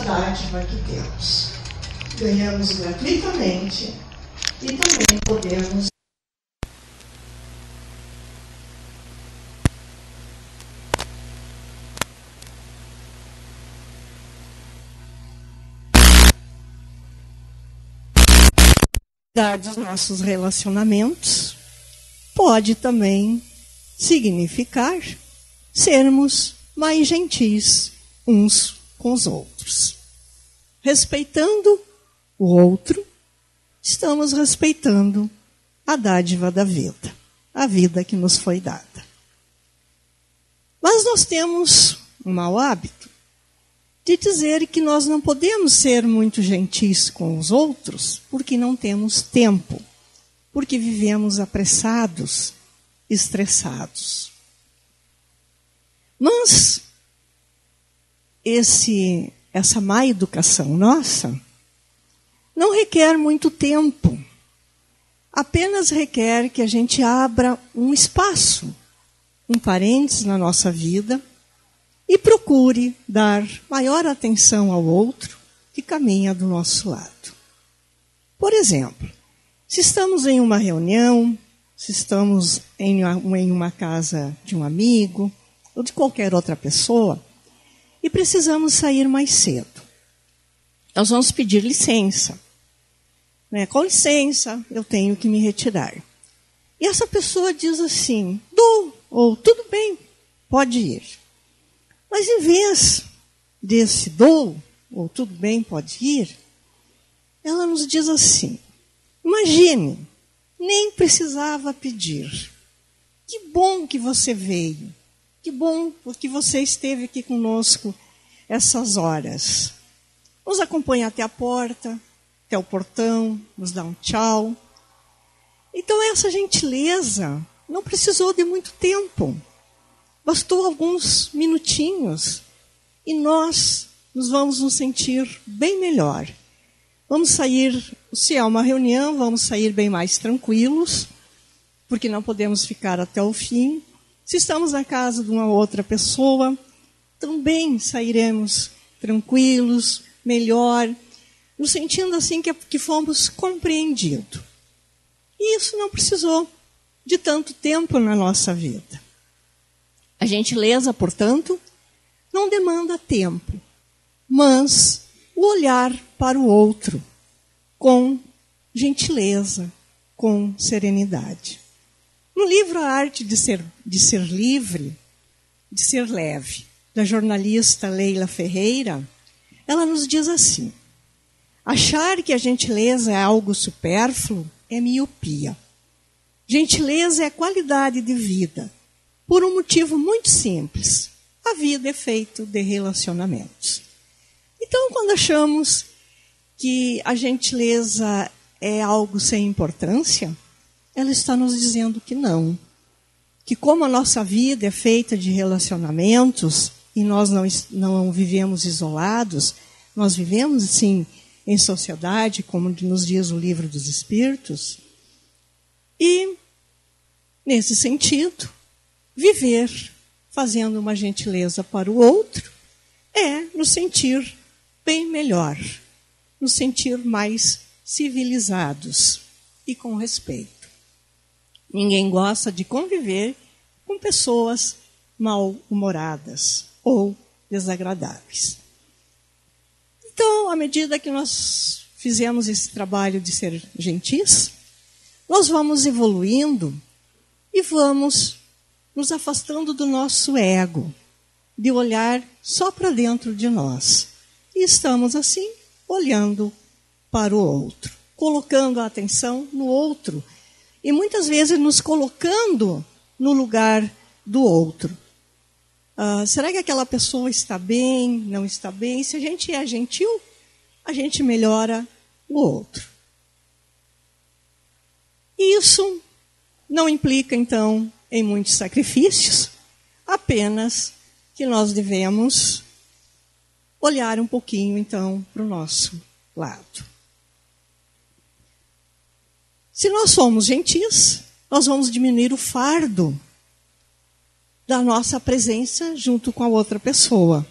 dádiva que temos. Ganhamos gratuitamente e também podemos cuidar dos nossos relacionamentos. Pode também significar sermos mais gentis uns com os outros. Respeitando o outro, estamos respeitando a dádiva da vida, a vida que nos foi dada. Mas nós temos um mau hábito de dizer que nós não podemos ser muito gentis com os outros porque não temos tempo, porque vivemos apressados, estressados. Mas essa má educação nossa não requer muito tempo. Apenas requer que a gente abra um espaço, um parênteses na nossa vida e procure dar maior atenção ao outro que caminha do nosso lado. Por exemplo, se estamos em uma reunião, se estamos em uma casa de um amigo ou de qualquer outra pessoa e precisamos sair mais cedo, nós vamos pedir licença. Com licença, eu tenho que me retirar. E essa pessoa diz assim, dou, ou tudo bem, pode ir. Mas em vez desse dou, ou tudo bem, pode ir, ela nos diz assim, imagine, nem precisava pedir. Que bom que você veio. Que bom que você esteve aqui conosco essas horas. Nos acompanha até a porta, até o portão, nos dá um tchau. Então essa gentileza não precisou de muito tempo. Bastou alguns minutinhos e nós nos vamos nos sentir bem melhor. Vamos sair, se é uma reunião, vamos sair bem mais tranquilos, porque não podemos ficar até o fim. Se estamos na casa de uma outra pessoa, também sairemos tranquilos, melhor, nos sentindo assim que fomos compreendidos. E isso não precisou de tanto tempo na nossa vida. A gentileza, portanto, não demanda tempo, mas o olhar para o outro com gentileza, com serenidade. No livro A Arte de Ser Livre, de Ser Leve, da jornalista Leila Ferreira, ela nos diz assim, achar que a gentileza é algo supérfluo é miopia. Gentileza é qualidade de vida, por um motivo muito simples. A vida é feita de relacionamentos. Então, quando achamos que a gentileza é algo sem importância, ela está nos dizendo que não. Que como a nossa vida é feita de relacionamentos e nós não vivemos isolados, nós vivemos, sim, em sociedade, como nos diz o Livro dos Espíritos. E, nesse sentido, viver fazendo uma gentileza para o outro é nos sentir bem melhor, nos sentir mais civilizados e com respeito. Ninguém gosta de conviver com pessoas mal-humoradas ou desagradáveis. Então, à medida que nós fizemos esse trabalho de ser gentis, nós vamos evoluindo e vamos nos afastando do nosso ego, de olhar só para dentro de nós. E estamos, assim, olhando para o outro, colocando a atenção no outro. E muitas vezes nos colocando no lugar do outro. Será que aquela pessoa está bem, não está bem? Se a gente é gentil, a gente melhora o outro. Isso não implica, então, em muitos sacrifícios, apenas que nós devemos olhar um pouquinho, então, para o nosso lado. Se nós somos gentis, nós vamos diminuir o fardo da nossa presença junto com a outra pessoa.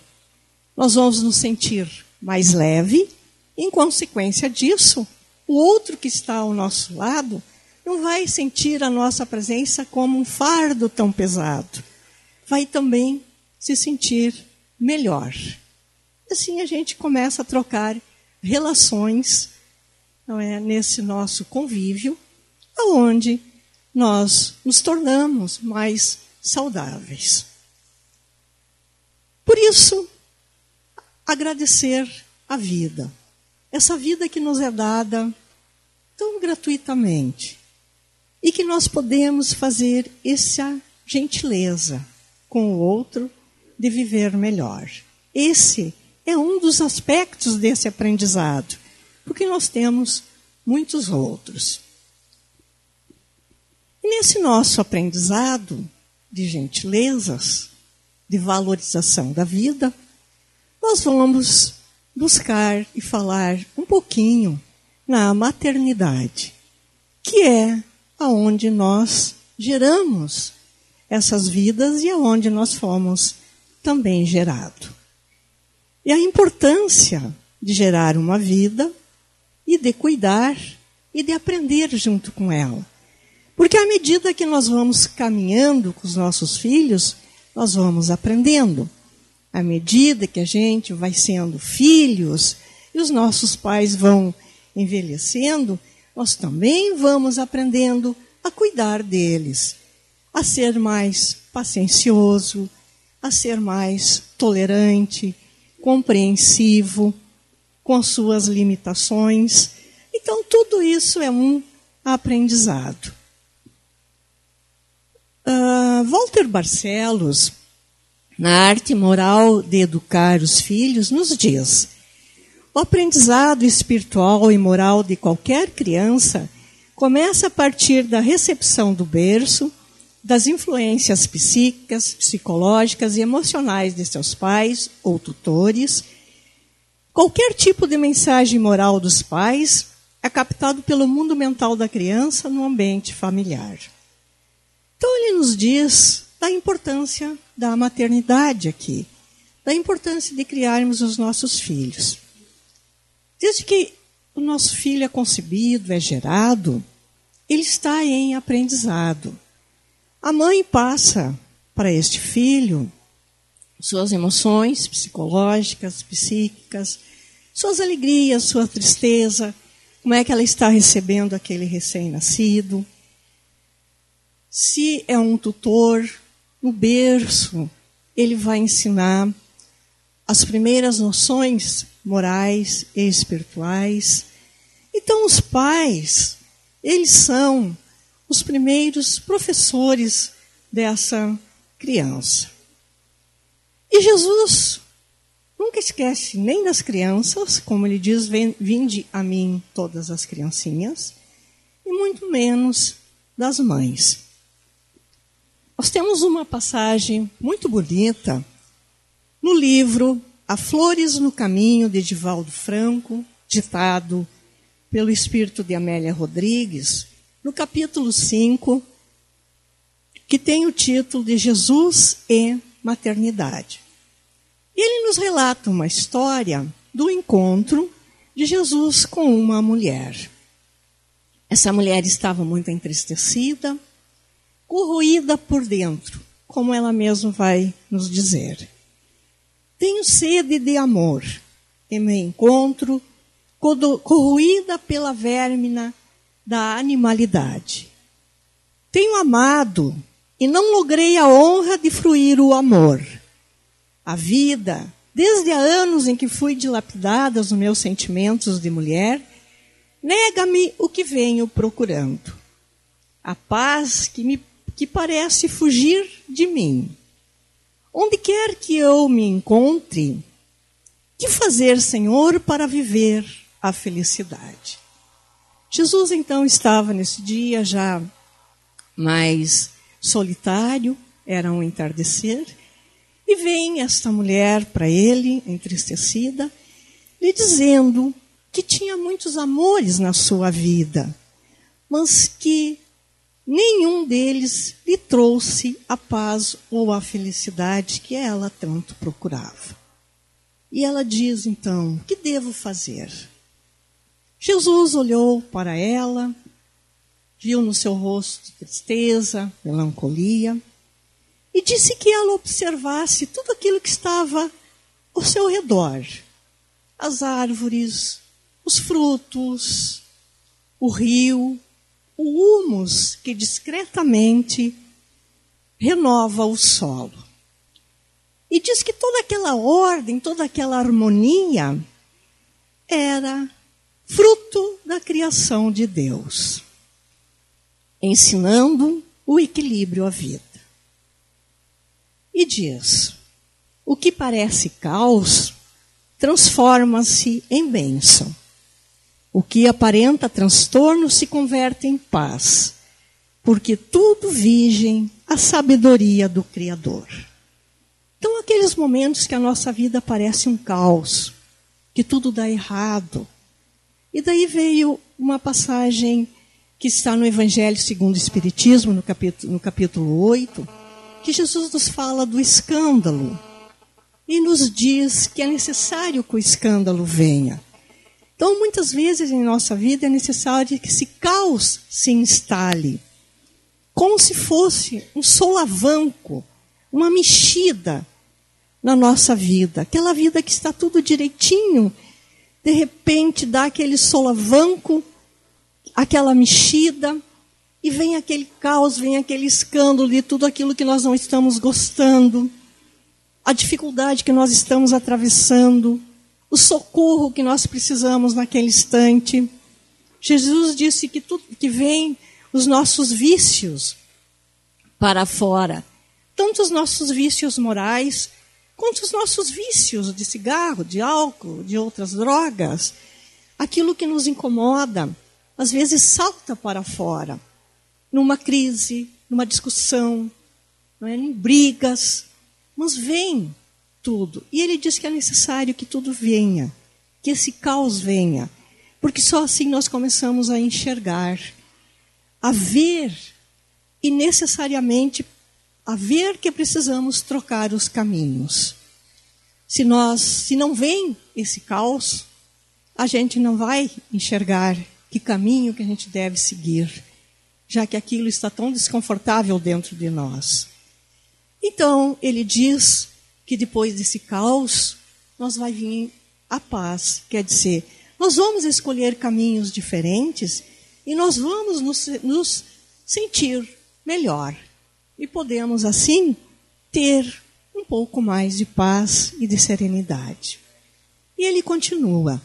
Nós vamos nos sentir mais leve. Em consequência disso, o outro que está ao nosso lado não vai sentir a nossa presença como um fardo tão pesado. Vai também se sentir melhor. Assim a gente começa a trocar relações, não é, nesse nosso convívio, onde nós nos tornamos mais saudáveis. Por isso, agradecer a vida. Essa vida que nos é dada tão gratuitamente. E que nós podemos fazer essa gentileza com o outro de viver melhor. Esse é um dos aspectos desse aprendizado, porque nós temos muitos outros. E nesse nosso aprendizado de gentilezas, de valorização da vida, nós vamos buscar e falar um pouquinho na maternidade, que é aonde nós geramos essas vidas e aonde nós fomos também gerados. E a importância de gerar uma vida e de cuidar e de aprender junto com ela. Porque à medida que nós vamos caminhando com os nossos filhos, nós vamos aprendendo. À medida que a gente vai sendo filhos e os nossos pais vão envelhecendo, nós também vamos aprendendo a cuidar deles, a ser mais paciencioso, a ser mais tolerante, compreensivo, com as suas limitações. Então, tudo isso é um aprendizado. Walter Barcelos, na Arte Moral de Educar os Filhos, nos diz: o aprendizado espiritual e moral de qualquer criança começa a partir da recepção do berço, das influências psíquicas, psicológicas e emocionais de seus pais ou tutores. Qualquer tipo de mensagem moral dos pais é captado pelo mundo mental da criança no ambiente familiar. Então ele nos diz da importância da maternidade aqui, da importância de criarmos os nossos filhos. Desde que o nosso filho é concebido, é gerado, ele está em aprendizado. A mãe passa para este filho suas emoções psicológicas, psíquicas, suas alegrias, sua tristeza, como é que ela está recebendo aquele recém-nascido. Se é um tutor, no berço, ele vai ensinar as primeiras noções morais e espirituais. Então, os pais, eles são os primeiros professores dessa criança. E Jesus nunca esquece nem das crianças, como ele diz, vinde a mim todas as criancinhas, e muito menos das mães. Nós temos uma passagem muito bonita no livro Há Flores no Caminho, de Divaldo Franco, ditado pelo espírito de Amélia Rodrigues, no capítulo 5, que tem o título de Jesus e Maternidade. E ele nos relata uma história do encontro de Jesus com uma mulher. Essa mulher estava muito entristecida, corroída por dentro, como ela mesma vai nos dizer. Tenho sede de amor, e me encontro corroída pela vérmina da animalidade. Tenho amado e não logrei a honra de fruir o amor. A vida, desde há anos em que fui dilapidada os meus sentimentos de mulher, nega-me o que venho procurando. A paz que parece fugir de mim. Onde quer que eu me encontre, que fazer, Senhor, para viver a felicidade? Jesus, então, estava nesse dia já mais solitário, era um entardecer, e vem esta mulher para ele, entristecida, lhe dizendo que tinha muitos amores na sua vida, mas que nenhum deles lhe trouxe a paz ou a felicidade que ela tanto procurava. E ela diz, então, o que devo fazer? Jesus olhou para ela, viu no seu rosto tristeza, melancolia, e disse que ela observasse tudo aquilo que estava ao seu redor. As árvores, os frutos, o rio, o humus que discretamente renova o solo. E diz que toda aquela ordem, toda aquela harmonia era fruto da criação de Deus, ensinando o equilíbrio à vida. E diz, o que parece caos transforma-se em bênção. O que aparenta transtorno se converte em paz, porque tudo vigem a sabedoria do Criador. Então, aqueles momentos que a nossa vida parece um caos, que tudo dá errado. E daí veio uma passagem que está no Evangelho segundo o Espiritismo, no capítulo 8, que Jesus nos fala do escândalo e nos diz que é necessário que o escândalo venha. Então, muitas vezes em nossa vida é necessário que esse caos se instale, como se fosse um solavanco, uma mexida na nossa vida. Aquela vida que está tudo direitinho, de repente dá aquele solavanco, aquela mexida, e vem aquele caos, vem aquele escândalo de tudo aquilo que nós não estamos gostando, a dificuldade que nós estamos atravessando, o socorro que nós precisamos naquele instante. Jesus disse que tudo que vem, os nossos vícios para fora, tanto os nossos vícios morais, quanto os nossos vícios de cigarro, de álcool, de outras drogas, aquilo que nos incomoda, às vezes salta para fora, numa crise, numa discussão, não é? Em brigas, mas vem tudo. E ele diz que é necessário que tudo venha, que esse caos venha, porque só assim nós começamos a enxergar, a ver, e necessariamente a ver que precisamos trocar os caminhos. Se não vem esse caos, a gente não vai enxergar que caminho que a gente deve seguir, já que aquilo está tão desconfortável dentro de nós. Então, ele diz que depois desse caos, nós vai vir a paz. Quer dizer, nós vamos escolher caminhos diferentes e nós vamos nos sentir melhor. E podemos, assim, ter um pouco mais de paz e de serenidade. E ele continua.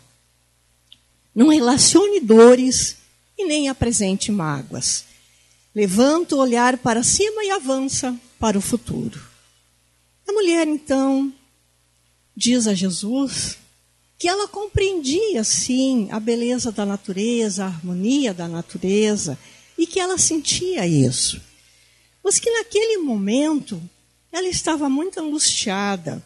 Não relacione dores e nem apresente mágoas. Levanta o olhar para cima e avança para o futuro. A mulher, então, diz a Jesus que ela compreendia, sim, a beleza da natureza, a harmonia da natureza, e que ela sentia isso. Mas que naquele momento ela estava muito angustiada,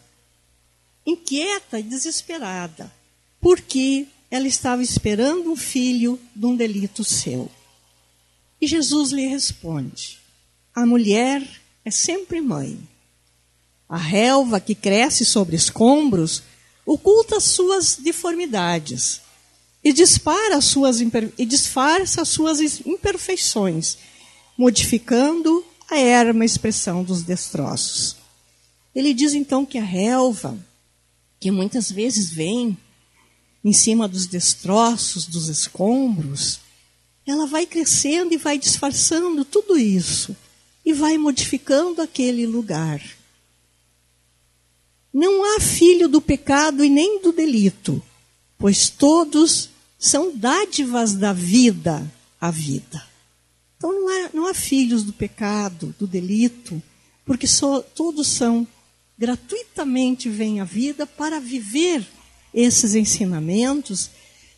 inquieta e desesperada, porque ela estava esperando um filho de um delito seu. E Jesus lhe responde, a mulher é sempre mãe. A relva que cresce sobre escombros oculta as suas deformidades e disfarça as suas imperfeições, modificando a erma expressão dos destroços. Ele diz então que a relva, que muitas vezes vem em cima dos destroços, dos escombros, ela vai crescendo e vai disfarçando tudo isso e vai modificando aquele lugar. Não há filho do pecado e nem do delito, pois todos são dádivas da vida à vida. Então não há filhos do pecado, do delito, porque todos são gratuitamente vêm à vida para viver esses ensinamentos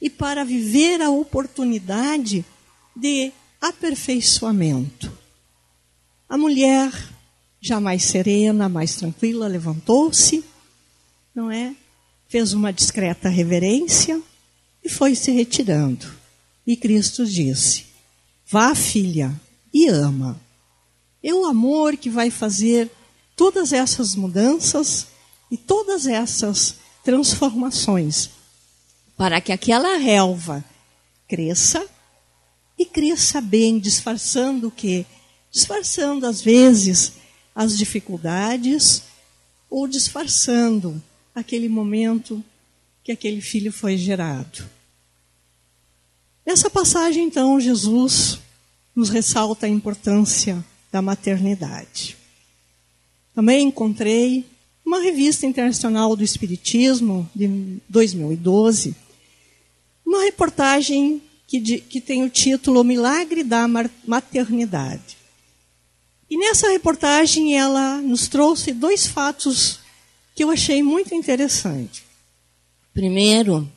e para viver a oportunidade de aperfeiçoamento. A mulher, já mais serena, mais tranquila, levantou-se, não é? Fez uma discreta reverência e foi se retirando. E Cristo disse, vá, filha, e ama. É o amor que vai fazer todas essas mudanças e todas essas transformações, para que aquela relva cresça e cresça bem, disfarçando o quê? Disfarçando, às vezes, as dificuldades ou disfarçando aquele momento que aquele filho foi gerado. Nessa passagem, então, Jesus nos ressalta a importância da maternidade. Também encontrei uma revista internacional do Espiritismo, de 2012, uma reportagem que tem o título O Milagre da Maternidade. E nessa reportagem ela nos trouxe 2 fatos que eu achei muito interessantes. Primeiro,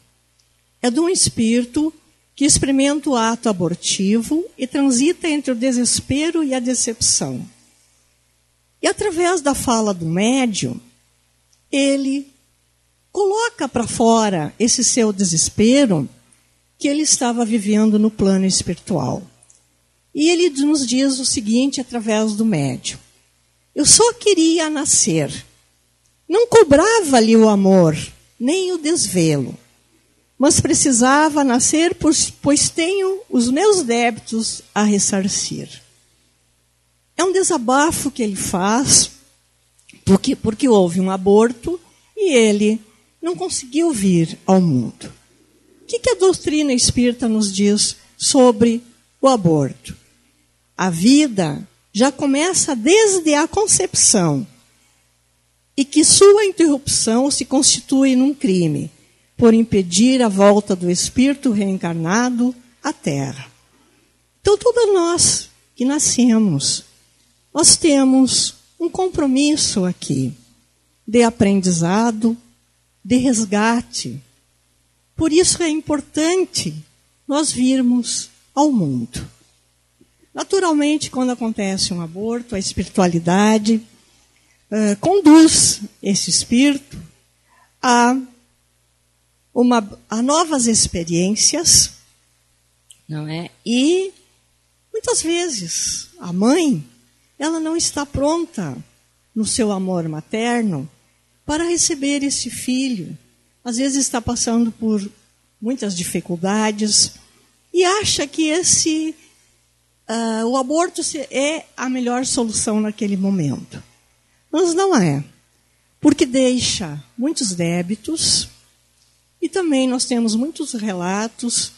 é de um espírito que experimenta o ato abortivo e transita entre o desespero e a decepção. E através da fala do médium, ele coloca para fora esse seu desespero que ele estava vivendo no plano espiritual. E ele nos diz o seguinte através do médium: eu só queria nascer. Não cobrava-lhe o amor, nem o desvelo. Mas precisava nascer, pois tenho os meus débitos a ressarcir. É um desabafo que ele faz, porque houve um aborto e ele não conseguiu vir ao mundo. O que a doutrina espírita nos diz sobre o aborto? A vida já começa desde a concepção e que sua interrupção se constitui num crime, por impedir a volta do espírito reencarnado à Terra. Então, todos nós que nascemos, nós temos um compromisso aqui de aprendizado, de resgate. Por isso é importante nós virmos ao mundo. Naturalmente, quando acontece um aborto, a espiritualidade conduz esse espírito a novas experiências, não é? E muitas vezes a mãe, ela não está pronta no seu amor materno para receber esse filho. Às vezes está passando por muitas dificuldades e acha que o aborto é a melhor solução naquele momento. Mas não é, porque deixa muitos débitos. E também nós temos muitos relatos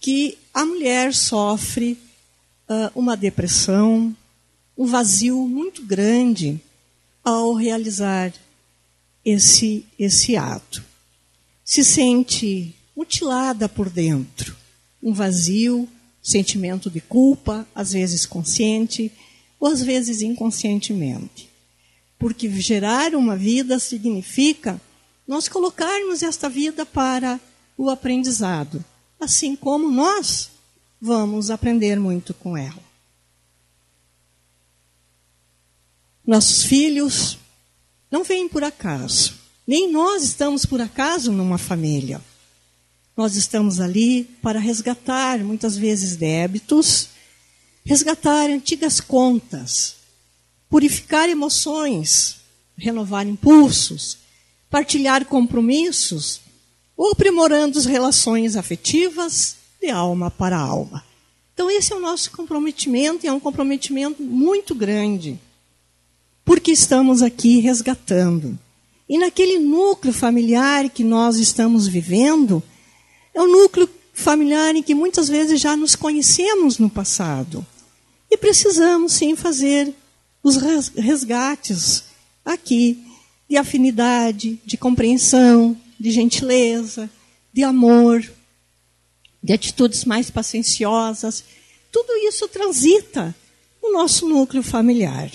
que a mulher sofre uma depressão, um vazio muito grande ao realizar esse ato. Se sente mutilada por dentro, um vazio, sentimento de culpa, às vezes consciente ou às vezes inconscientemente. Porque gerar uma vida significa nós colocarmos esta vida para o aprendizado, assim como nós vamos aprender muito com ela. Nossos filhos não vêm por acaso, nem nós estamos por acaso numa família. Nós estamos ali para resgatar, muitas vezes, débitos, resgatar antigas contas, purificar emoções, renovar impulsos, partilhar compromissos ou aprimorando as relações afetivas de alma para alma. Então esse é o nosso comprometimento e é um comprometimento muito grande, porque estamos aqui resgatando. E naquele núcleo familiar que nós estamos vivendo, é um núcleo familiar em que muitas vezes já nos conhecemos no passado. E precisamos sim fazer os resgates aqui, de afinidade, de compreensão, de gentileza, de amor, de atitudes mais pacienciosas. Tudo isso transita no nosso núcleo familiar.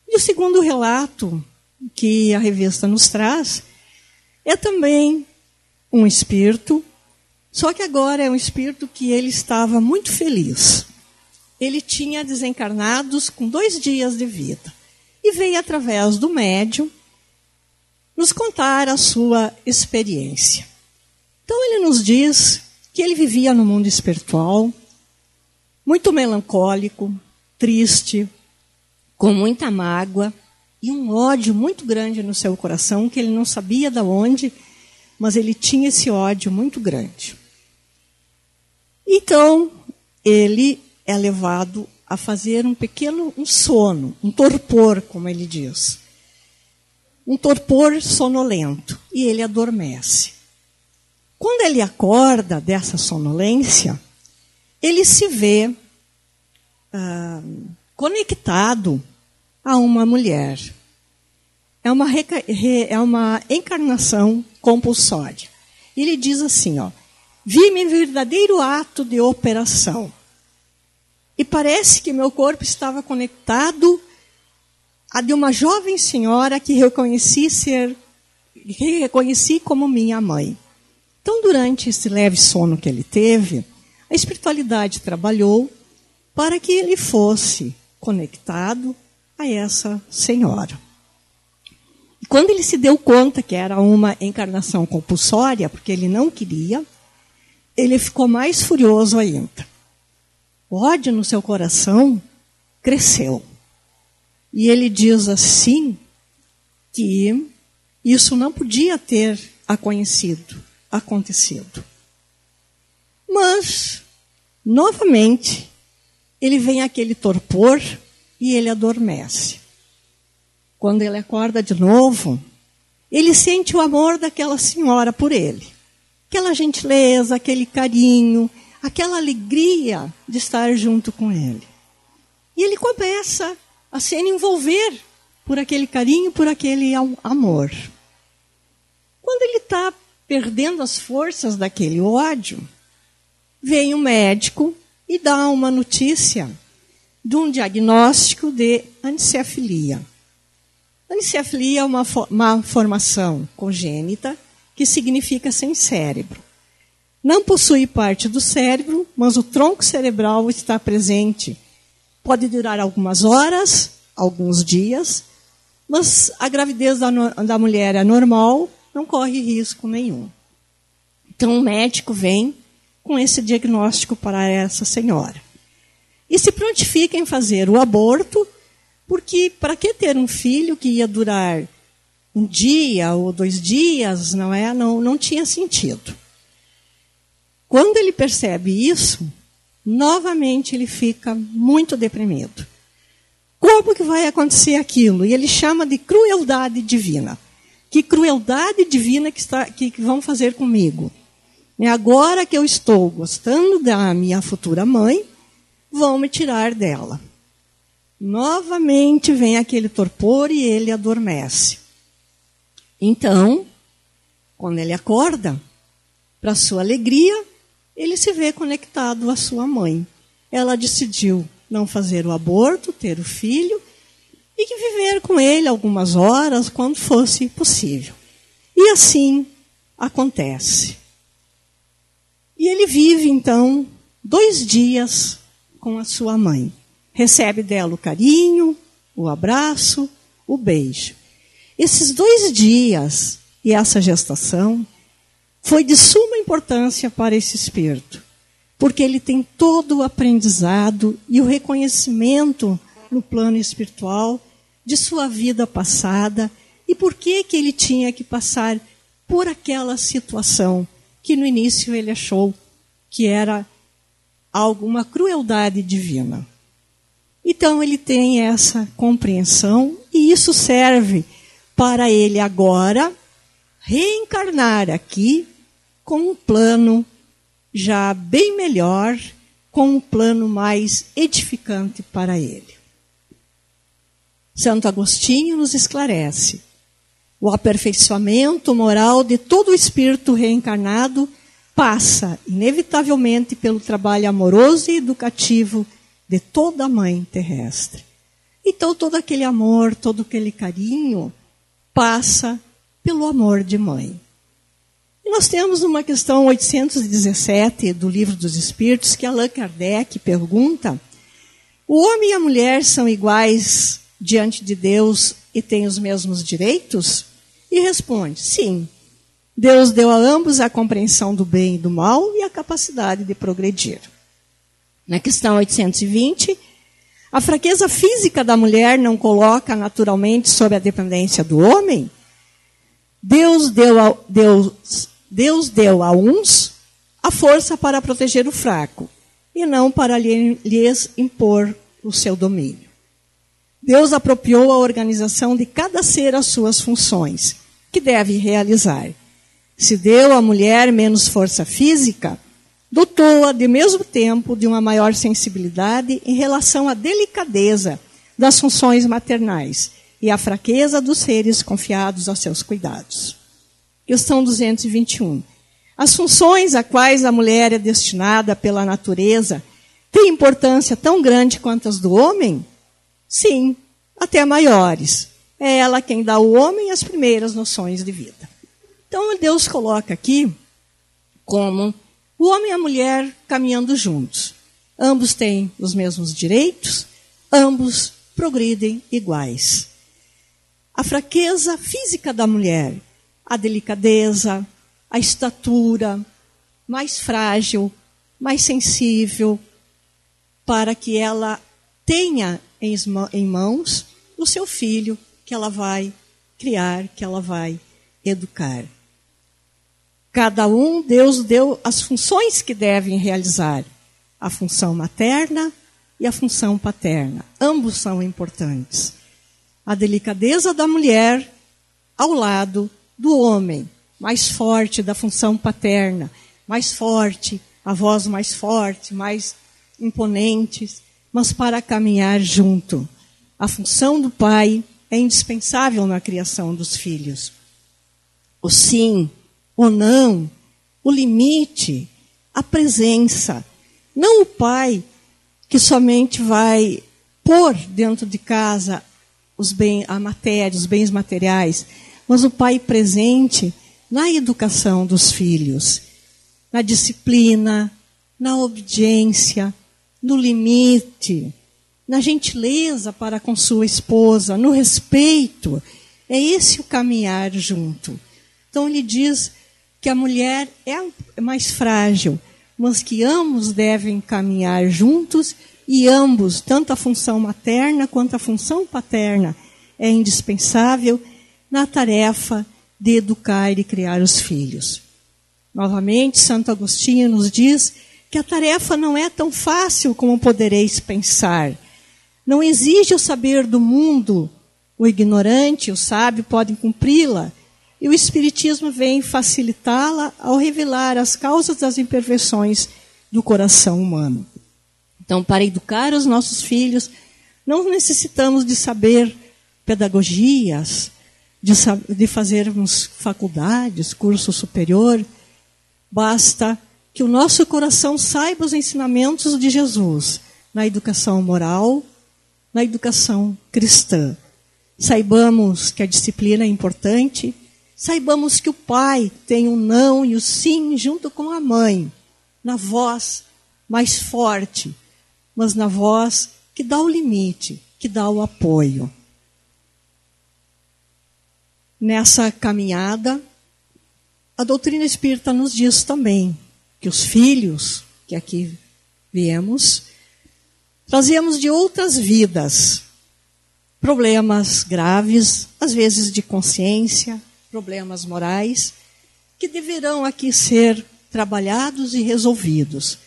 E o segundo relato que a revista nos traz é também um espírito, só que agora é um espírito que ele estava muito feliz. Ele tinha desencarnados com 2 dias de vida. E veio através do médium nos contar a sua experiência. Então ele nos diz que ele vivia no mundo espiritual, muito melancólico, triste, com muita mágoa, e um ódio muito grande no seu coração, que ele não sabia de onde, mas ele tinha esse ódio muito grande. Então, ele é levado a fazer um sono, um torpor, como ele diz. Um torpor sonolento, e ele adormece. Quando ele acorda dessa sonolência, ele se vê conectado a uma mulher. É uma encarnação compulsória. Ele diz assim, ó, vi-me em verdadeiro ato de operação. E parece que meu corpo estava conectado a de uma jovem senhora que reconheci como minha mãe. Então, durante esse leve sono que ele teve, a espiritualidade trabalhou para que ele fosse conectado a essa senhora. E quando ele se deu conta que era uma encarnação compulsória, porque ele não queria, ele ficou mais furioso ainda. O ódio no seu coração cresceu. E ele diz assim, que isso não podia ter acontecido. Mas, novamente, ele vem aquele torpor e ele adormece. Quando ele acorda de novo, ele sente o amor daquela senhora por ele. Aquela gentileza, aquele carinho, aquela alegria de estar junto com ele. E ele começa a se envolver por aquele carinho, por aquele amor. Quando ele está perdendo as forças daquele ódio, vem um médico e dá uma notícia de um diagnóstico de anencefalia. Anencefalia é uma formação congênita que significa sem cérebro. Não possui parte do cérebro, mas o tronco cerebral está presente. Pode durar algumas horas, alguns dias, mas a gravidez da mulher é normal, não corre risco nenhum. Então o médico vem com esse diagnóstico para essa senhora. E se prontifica em fazer o aborto, porque para que ter um filho que ia durar um dia ou 2 dias, não tinha sentido. Quando ele percebe isso, novamente ele fica muito deprimido. Como que vai acontecer aquilo? E ele chama de crueldade divina. Que crueldade divina que vão fazer comigo? Agora que eu estou gostando da minha futura mãe, vão me tirar dela. Novamente vem aquele torpor e ele adormece. Então, quando ele acorda, para sua alegria, ele se vê conectado à sua mãe. Ela decidiu não fazer o aborto, ter o filho, e que viver com ele algumas horas, quando fosse possível. E assim acontece. E ele vive, então, 2 dias com a sua mãe. Recebe dela o carinho, o abraço, o beijo. Esses 2 dias e essa gestação foi de suma importância para esse espírito, porque ele tem todo o aprendizado e o reconhecimento no plano espiritual de sua vida passada e por que ele tinha que passar por aquela situação que no início ele achou que era alguma crueldade divina. Então ele tem essa compreensão e isso serve para ele agora reencarnar aqui com um plano já bem melhor, com um plano mais edificante para ele. Santo Agostinho nos esclarece: o aperfeiçoamento moral de todo o espírito reencarnado passa, inevitavelmente, pelo trabalho amoroso e educativo de toda a mãe terrestre. Então, todo aquele amor, todo aquele carinho passa pelo amor de mãe. E nós temos uma questão 817 do Livro dos Espíritos, que Allan Kardec pergunta: o homem e a mulher são iguais diante de Deus e têm os mesmos direitos? E responde: sim. Deus deu a ambos a compreensão do bem e do mal e a capacidade de progredir. Na questão 820, A fraqueza física da mulher não coloca naturalmente sob a dependência do homem? Deus deu a uns a força para proteger o fraco, e não para lhes impor o seu domínio. Deus apropriou a organização de cada ser às suas funções, que deve realizar. Se deu à mulher menos força física, dotou-a, de mesmo tempo, de uma maior sensibilidade em relação à delicadeza das funções maternais e à fraqueza dos seres confiados aos seus cuidados. Questão 221. As funções a quais a mulher é destinada pela natureza têm importância tão grande quanto as do homem? Sim, até maiores. É ela quem dá ao homem as primeiras noções de vida. Então, Deus coloca aqui como o homem e a mulher caminhando juntos. Ambos têm os mesmos direitos, ambos progridem iguais. A fraqueza física da mulher, a delicadeza, a estatura mais frágil, mais sensível, para que ela tenha em mãos o seu filho que ela vai criar, que ela vai educar. Cada um, Deus deu as funções que devem realizar. A função materna e a função paterna. Ambos são importantes. A delicadeza da mulher ao lado do homem, mais forte da função paterna, mais forte, a voz mais forte, mais imponente, mas para caminhar junto. A função do pai é indispensável na criação dos filhos. O sim, o não, o limite, a presença. Não o pai que somente vai pôr dentro de casa a matéria, os bens materiais, mas o pai presente na educação dos filhos, na disciplina, na obediência, no limite, na gentileza para com sua esposa, no respeito. É esse o caminhar junto. Então ele diz que a mulher é mais frágil, mas que ambos devem caminhar juntos e ambos, tanto a função materna quanto a função paterna, é indispensável na tarefa de educar e criar os filhos. Novamente, Santo Agostinho nos diz que a tarefa não é tão fácil como podereis pensar. Não exige o saber do mundo. O ignorante e o sábio podem cumpri-la. E o Espiritismo vem facilitá-la ao revelar as causas das imperfeições do coração humano. Então, para educar os nossos filhos, não necessitamos de saber pedagogias, de fazermos faculdades, curso superior. Basta que o nosso coração saiba os ensinamentos de Jesus na educação moral, na educação cristã. Saibamos que a disciplina é importante, saibamos que o pai tem o não e o sim junto com a mãe, na voz mais forte, mas na voz que dá o limite, que dá o apoio. Nessa caminhada, a doutrina espírita nos diz também que os filhos que aqui viemos, trazemos de outras vidas problemas graves, às vezes de consciência, problemas morais, que deverão aqui ser trabalhados e resolvidos.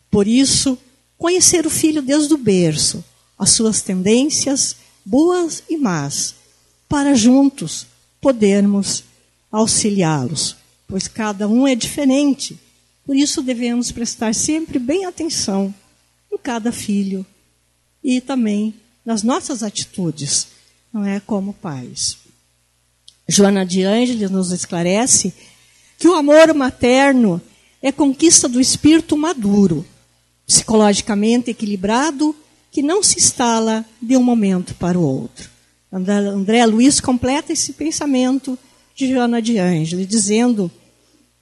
Por isso, conhecer o filho desde o berço, as suas tendências, boas e más, para juntos podermos auxiliá-los, pois cada um é diferente. Por isso devemos prestar sempre bem atenção em cada filho e também nas nossas atitudes, não é, como pais. Joana de Ângeles nos esclarece que o amor materno é conquista do espírito maduro, psicologicamente equilibrado, que não se instala de um momento para o outro. André Luiz completa esse pensamento de Joana de Ângeles, dizendo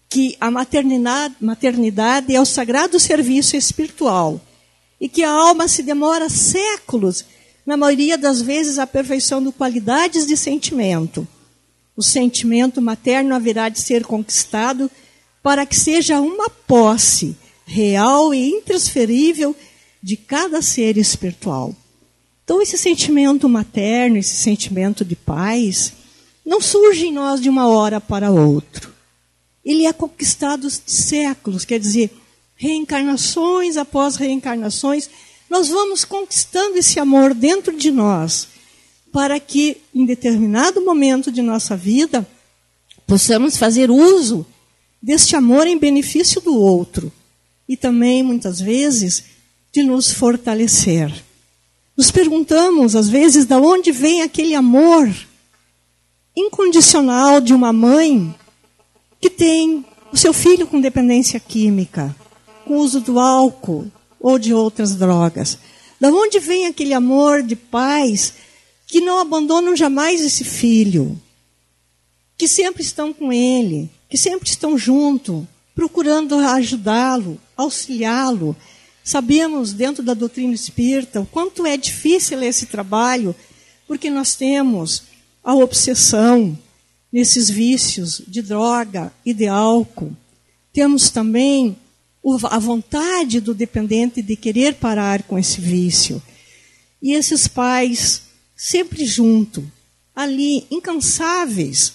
que a maternidade é o sagrado serviço espiritual e que a alma se demora séculos, na maioria das vezes, aperfeiçoando qualidades de sentimento. O sentimento materno haverá de ser conquistado para que seja uma posse real e intransferível de cada ser espiritual. Então, esse sentimento materno, esse sentimento de paz, não surge em nós de uma hora para outra. Ele é conquistado de séculos, quer dizer, reencarnações após reencarnações, nós vamos conquistando esse amor dentro de nós, para que, em determinado momento de nossa vida, possamos fazer uso deste amor em benefício do outro. E também, muitas vezes, de nos fortalecer. Nos perguntamos, às vezes, de onde vem aquele amor incondicional de uma mãe que tem o seu filho com dependência química, com o uso do álcool ou de outras drogas. De onde vem aquele amor de pais que não abandonam jamais esse filho, que sempre estão com ele, que sempre estão junto, procurando ajudá-lo, auxiliá-lo. Sabemos, dentro da doutrina espírita, o quanto é difícil esse trabalho, porque nós temos a obsessão nesses vícios de droga e de álcool. Temos também a vontade do dependente de querer parar com esse vício. E esses pais sempre junto, ali, incansáveis,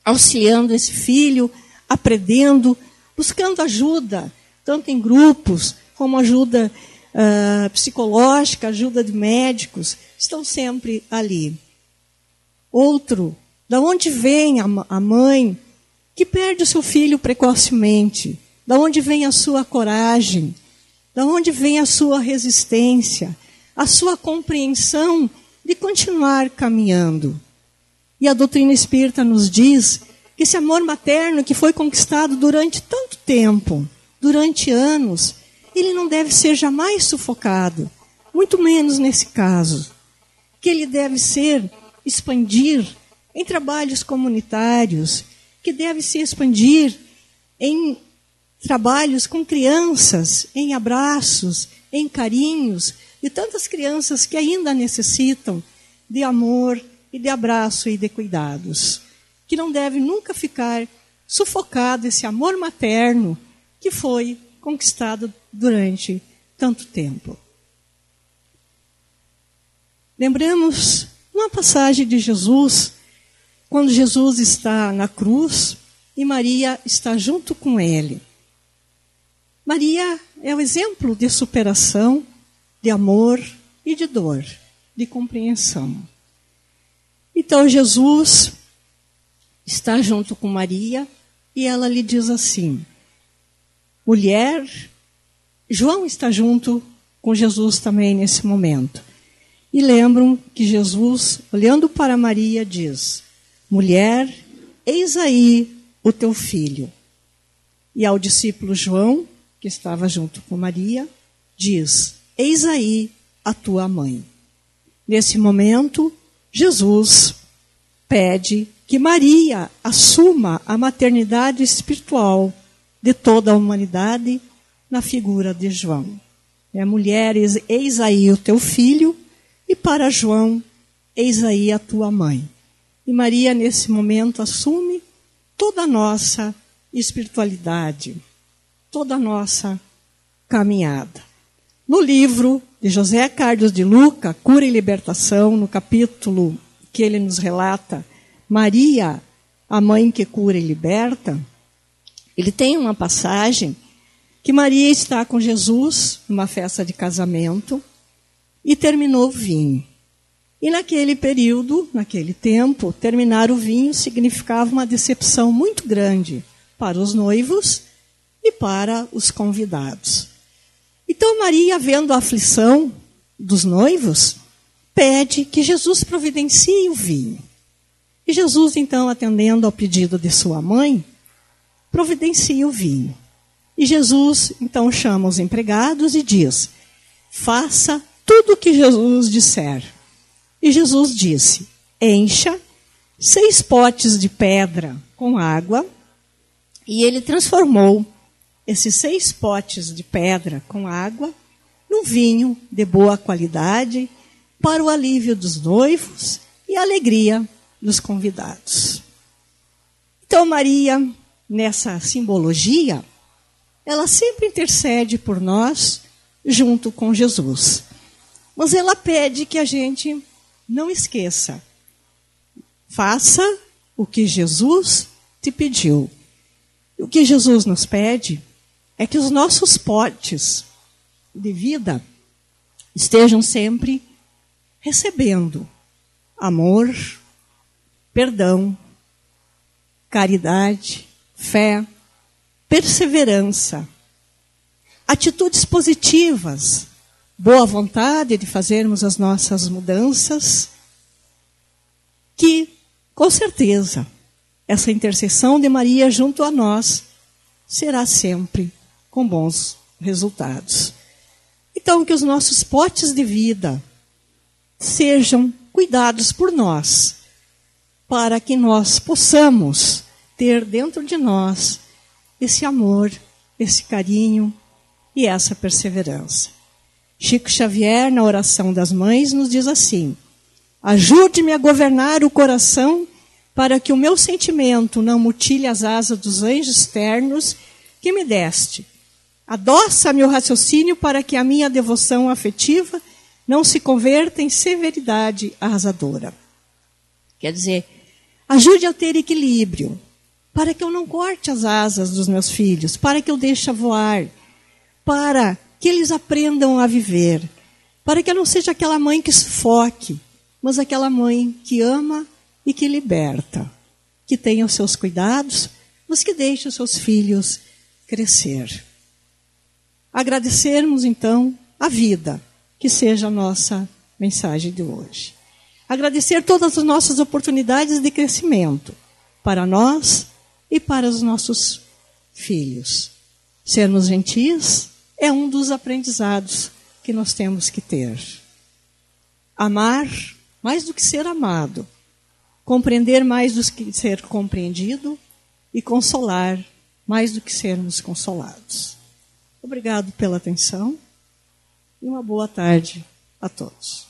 auxiliando esse filho, aprendendo, buscando ajuda, tanto em grupos, como ajuda psicológica, ajuda de médicos, estão sempre ali. Outro, da onde vem a mãe que perde o seu filho precocemente? Da onde vem a sua coragem? Da onde vem a sua resistência? A sua compreensão de continuar caminhando? E a doutrina espírita nos diz que esse amor materno que foi conquistado durante tanto tempo, durante anos, ele não deve ser jamais sufocado, muito menos nesse caso. Que ele deve expandir em trabalhos comunitários, que deve se expandir em trabalhos com crianças, em abraços, em carinhos, de tantas crianças que ainda necessitam de amor e de abraço e de cuidados. Que não deve nunca ficar sufocado esse amor materno que foi conquistado durante tanto tempo. Lembramos uma passagem de Jesus, quando Jesus está na cruz e Maria está junto com ele. Maria é o exemplo de superação, de amor e de dor, de compreensão. Então Jesus está junto com Maria e ela lhe diz assim: mulher, João está junto com Jesus também nesse momento. E lembram que Jesus, olhando para Maria, diz: mulher, eis aí o teu filho. E ao discípulo João, que estava junto com Maria, diz: eis aí a tua mãe. Nesse momento, Jesus pede que Maria assuma a maternidade espiritual de toda a humanidade na figura de João. Mulher, eis aí o teu filho, e para João, eis aí a tua mãe. E Maria, nesse momento, assume toda a nossa espiritualidade, toda a nossa caminhada. No livro de José Carlos de Luca, Cura e Libertação, no capítulo que ele nos relata, Maria, a mãe que cura e liberta, ele tem uma passagem que Maria está com Jesus numa festa de casamento e terminou o vinho. E naquele período, naquele tempo, terminar o vinho significava uma decepção muito grande para os noivos e para os convidados. Então Maria, vendo a aflição dos noivos, pede que Jesus providencie o vinho. E Jesus, então, atendendo ao pedido de sua mãe, providencia o vinho. E Jesus, então, chama os empregados e diz: faça tudo o que Jesus disser. E Jesus disse: encha 6 potes de pedra com água. E ele transformou esses 6 potes de pedra com água num vinho de boa qualidade para o alívio dos noivos e a alegria dos convidados. Então Maria, nessa simbologia, ela sempre intercede por nós junto com Jesus. Mas ela pede que a gente não esqueça. Faça o que Jesus te pediu. O que Jesus nos pede é que os nossos potes de vida estejam sempre recebendo amor, perdão, caridade, fé, perseverança, atitudes positivas, boa vontade de fazermos as nossas mudanças, que, com certeza, essa intercessão de Maria junto a nós será sempre com bons resultados. Então, que os nossos potes de vida sejam cuidados por nós, para que nós possamos ter dentro de nós esse amor, esse carinho e essa perseverança. Chico Xavier, na oração das mães, nos diz assim: ajude-me a governar o coração para que o meu sentimento não mutile as asas dos anjos ternos que me deste. Adoça meu raciocínio para que a minha devoção afetiva não se converta em severidade arrasadora. Quer dizer, ajude a ter equilíbrio, para que eu não corte as asas dos meus filhos, para que eu deixe voar, para que eles aprendam a viver, para que eu não seja aquela mãe que sufoque, mas aquela mãe que ama e que liberta, que tenha os seus cuidados, mas que deixe os seus filhos crescer. Agradecermos, então, a vida, que seja a nossa mensagem de hoje. Agradecer todas as nossas oportunidades de crescimento, para nós e para os nossos filhos. Sermos gentis é um dos aprendizados que nós temos que ter. Amar mais do que ser amado, compreender mais do que ser compreendido e consolar mais do que sermos consolados. Obrigado pela atenção e uma boa tarde a todos.